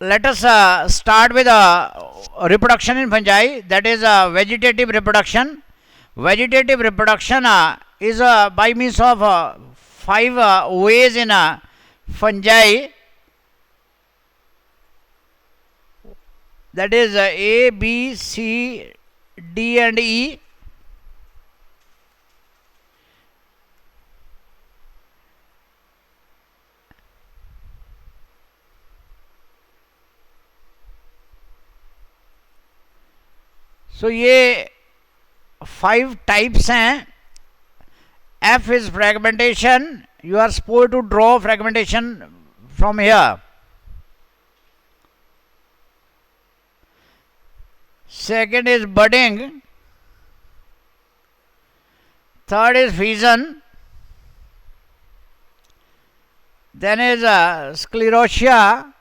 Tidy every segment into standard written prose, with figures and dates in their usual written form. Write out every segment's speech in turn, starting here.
let us start with reproduction in fungi, that is vegetative reproduction. Vegetative reproduction is by means of 5 ways in fungi, that is A, B, C, D and E. So ये 5 types हैं. F is fragmentation. You are supposed to draw fragmentation from here. Second is budding. Third is fission. Then is sclerotia.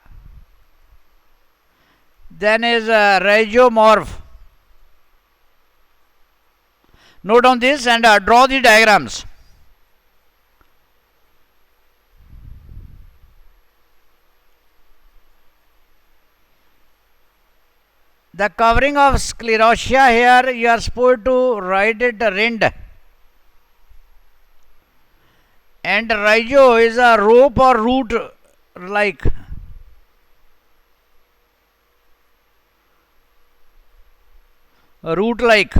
Then is rhizomorph. Note down this and draw the diagrams. The covering of sclerotia here, you are supposed to write it rind. And rhizo is a rope or root like. Root like.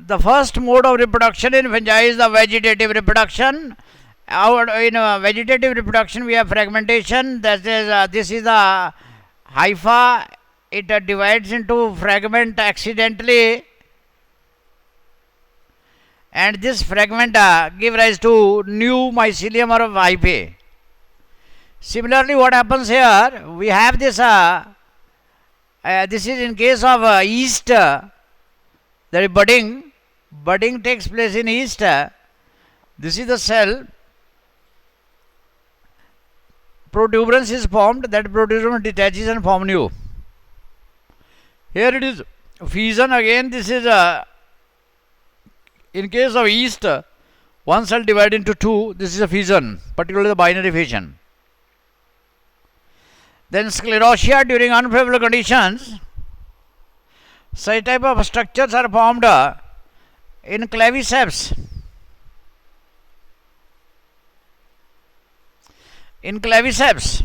The first mode of reproduction in fungi is the vegetative reproduction. In vegetative reproduction, we have fragmentation. That is, this is the hypha. It divides into fragment accidentally, and this fragment give rise to new mycelium or hyphae. Similarly, what happens here? We have this. This is in case of yeast. There is budding. Budding takes place in yeast. This is the cell. Protuberance is formed. That protuberance detaches and forms new. Here it is fission again. This is in case of yeast, one cell divided into 2. This is a fission, particularly the binary fission. Then sclerotia during unfavorable conditions. Such type of structures are formed in claviceps. In claviceps.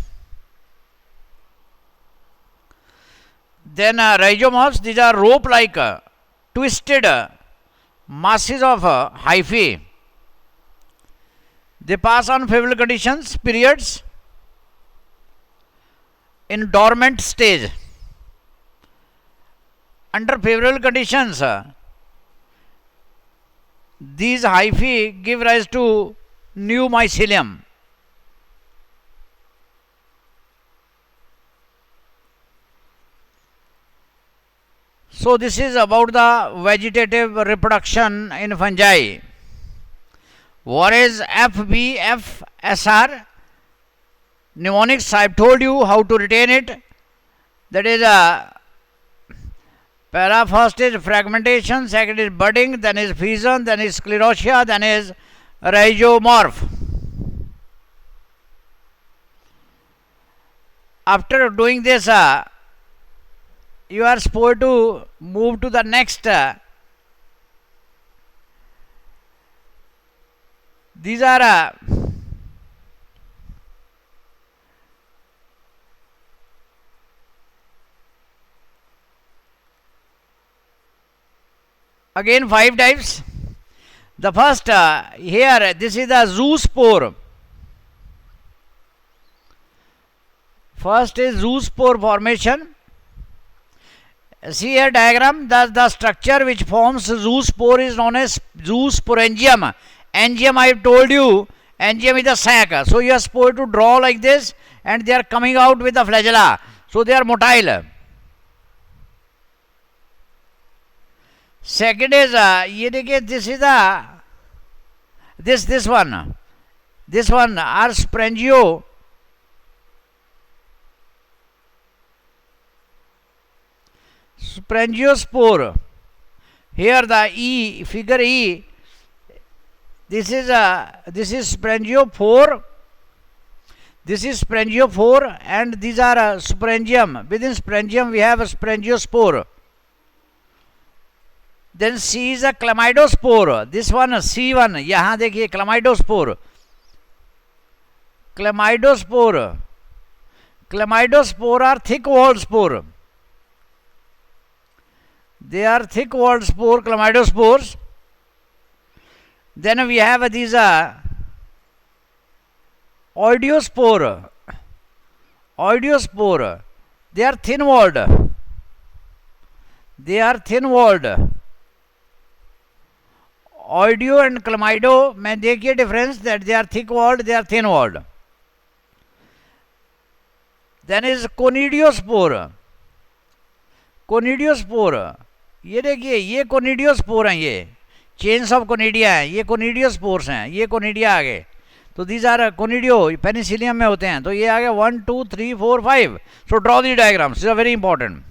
Then rhizomorphs, these are rope-like twisted masses of hyphae. They pass on favorable conditions, periods, in dormant stage. Under favorable conditions, these hyphae give rise to new mycelium. So this is about the vegetative reproduction in fungi. What is FBFSR? Mnemonics, I have told you how to retain it. That is para first is fragmentation, second is budding, then is fission, then is sclerotia, then is rhizomorph. After doing this, you are supposed to move to the next. These are again 5 types. The first here, this is the zoospore. First is zoospore formation. See here diagram, the structure which forms zoospore is known as zoosporangium. Angium, I have told you, angium is the sac. So you are supposed to draw like this, and they are coming out with the flagella. So they are motile. Second is ये देखिए, this is the this one. This one are sporangio. Sporangiospore. Here the E, figure E, this is sporangiophore. This is sporangiophore, and these are sporangium. Within sporangium we have a sporangiospore. Then C is a chlamydospore. This one C1, यहाँ देखिए chlamydospore. Chlamydospore. Chlamydospore are thick-walled spore. They are thick-walled spore, chlamydospores. Then we have these oidiospore. Oidiospore. They are thin-walled. They are thin-walled. Oidio and chlamydo में देखिए difference that they are thick-walled, they are thin-walled. Then is conidiospore. Conidiospore. ये देखिए ये कोनिडियोस्पोर हैं, ये chains of conidia हैं, ये conidiospores हैं, ये कोनिडिया आ गए. तो दीज आर कोनिडियो पेनिसिलियम में होते हैं. तो ये आ गया 1 2 3 4 5. So draw the diagrams, this are very important.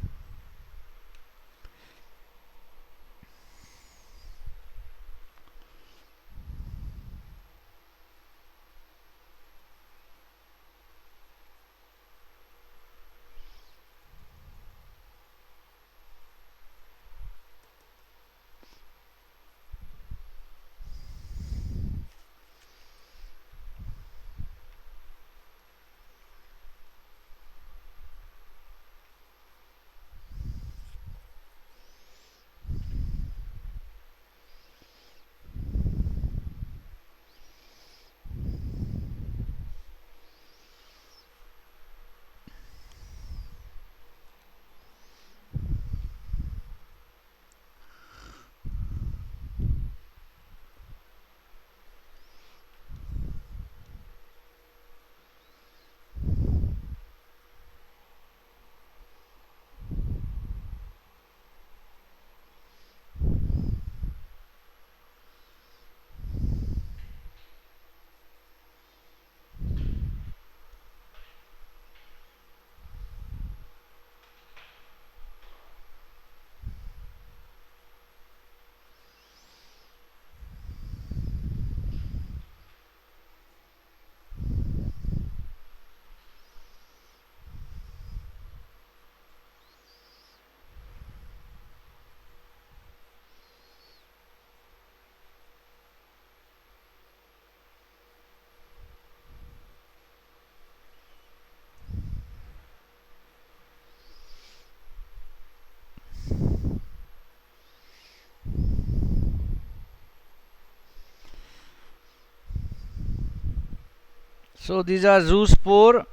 So these are zoospore,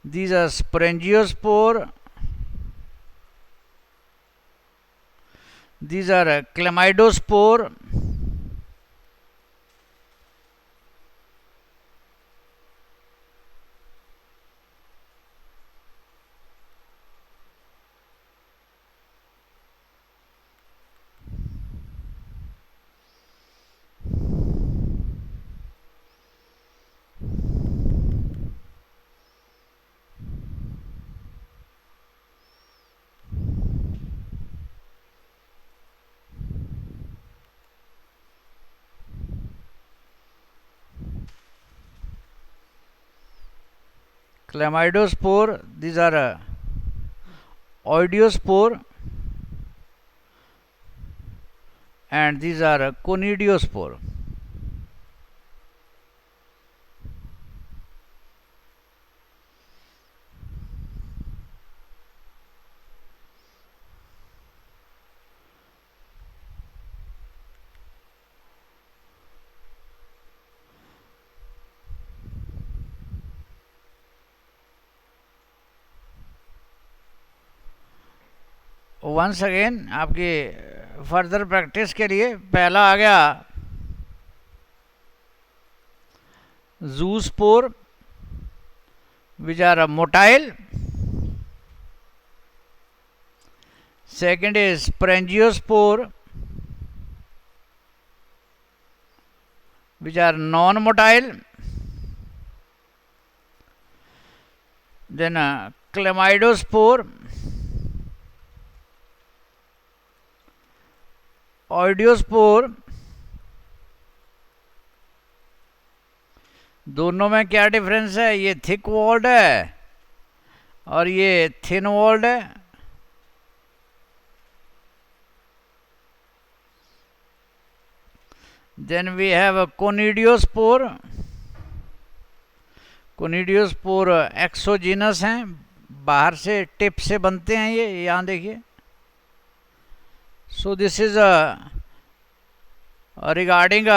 these are sporangiospore, these are chlamydospore, chlamydospore, these are oidiospore, and these are conidiospore. Once again आपकी further practice के लिए पहला आ गया zoospore which are motile. Second is sporangiospore, which are non-motile. Then chlamydospore, oidiospore. दोनों में क्या difference है? ये थिक वॉल्ड है और ये थिन वॉल्ड है. Then we have a conidiospore. Conidiospore exogenous हैं, बाहर से टिप से बनते हैं ये, यहाँ देखिए. So this is regarding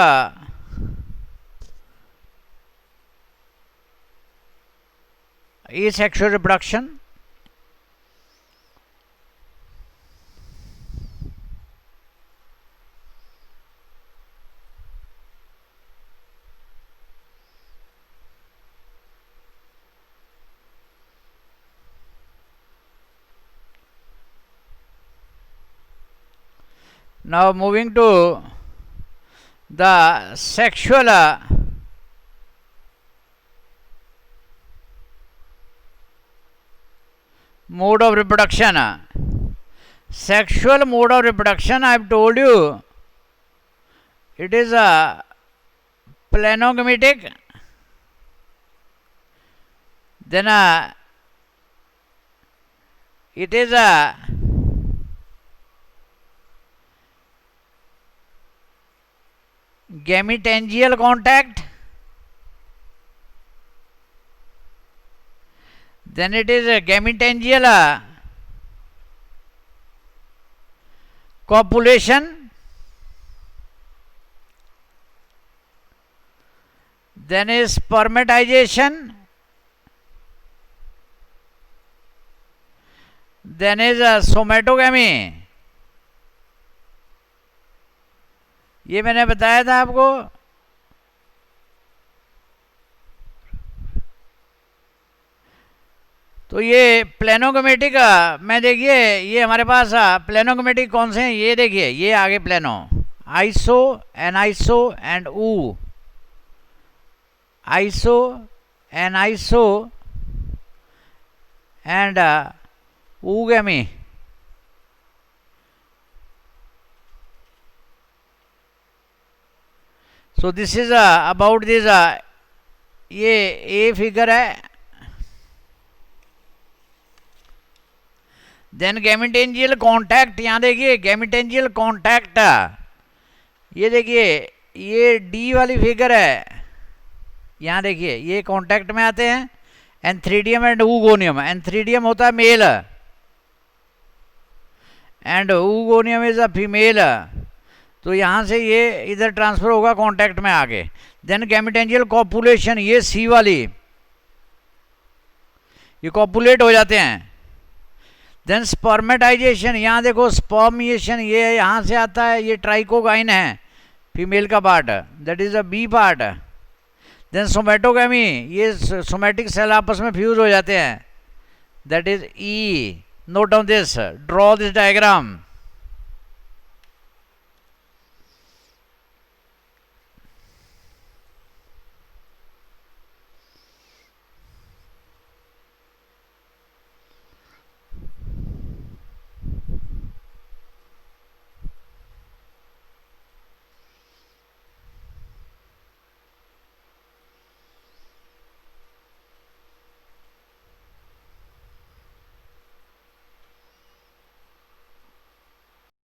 asexual reproduction. Now moving to the sexual mode of reproduction. Sexual mode of reproduction, I have told you, it is a planogametic, then it is a gametangial contact, then it is a gametangial copulation, then is spermatization, then is a somatogamy. ये मैंने बताया था आपको. तो ये प्लेनोगमेटिक में देखिए, ये हमारे पास प्लेनोगमेटिक कौन से हैं ये देखिए. ये आगे प्लेनो, आइसो, एनाइसो एंड ऊ. Iso, aniso and oogamy. So this is about this ये ए फिगर है. देन गैमेटेंजियल कॉन्टैक्ट, यहाँ देखिए गैमेटेंजियल कॉन्टैक्ट, ये देखिए ये डी वाली फिगर है. यहाँ देखिए ये कॉन्टैक्ट में आते हैं एंथ्रीडियम एंड ऊगोनियम. एंथ्रीडियम होता है male and oogonium is a female. तो यहाँ से ये इधर ट्रांसफर होगा कांटेक्ट में आगे. देन गैमेटेंजियल कॉपुलेशन, ये सी वाली, ये कॉपुलेट हो जाते हैं. देन स्पर्मेटाइजेशन, यहाँ देखो स्पर्मिएशन, ये यहाँ से आता है, ये ट्राइकोगाइन है फीमेल का part, that is a B part. Then somatogamy, ये सोमेटिक सेल आपस में फ्यूज हो जाते हैं, that is E. Note on this, draw this diagram.